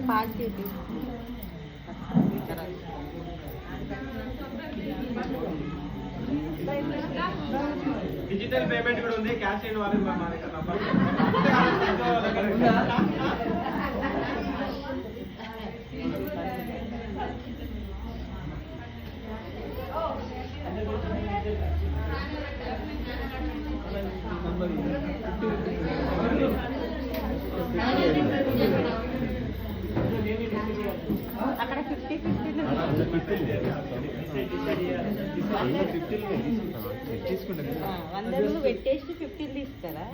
Party digital payment కూడా ఉంది. Cash అయిన వాళ్ళు మా దగ్గర అక్కడ 50-50 100 పెట్టేసి 50 తీస్తారా?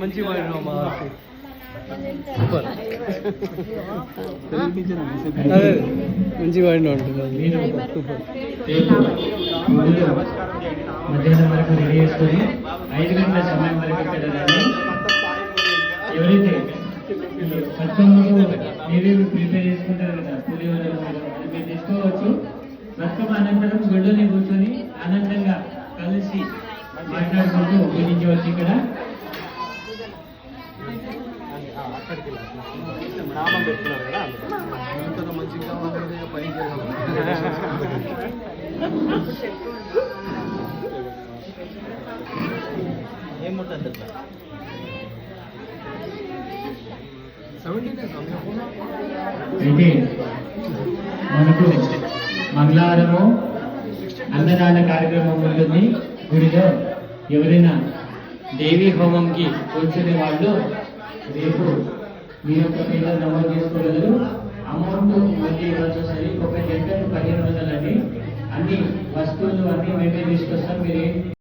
మంచి మంచి వాడిన ఉంటుంది. మధ్యాహ్నం వరకు రెడీ చేసుకొని 5 గంటల సమయం వరకు ఇక్కడ ఎవరైతే బతుకమ్మకు ఏవేవి ప్రిపేర్ చేసుకుంటారు కదా పులిహోర అది మీరు తెచ్చుకోవచ్చు. బతుకమ్మ అనంతరం గొడ్డని కూర్చొని ఆనందంగా కలిసి మాట్లాడుకుంటూ ఉపయోగించవచ్చు. ఇక్కడ నామం పెట్టుకున్నారు కదా మంచిగా ఏముంటుంది అయితే మనకు మంగళవారము అన్నదాన కార్యక్రమం ఉంటుంది గుడిలో. ఎవరైనా దేవీ హోమంకి కూర్చునే వాళ్ళు రేపు మీ యొక్క పేరు నమోదు చేసుకోగలరు. అమౌంట్ మళ్ళీ ఇవ్వాల్సి వస్తుంది. ఒక జంటకు 1500 అండి. అన్ని వస్తువులు అన్ని మేమే తీసుకొస్తాం. మీరు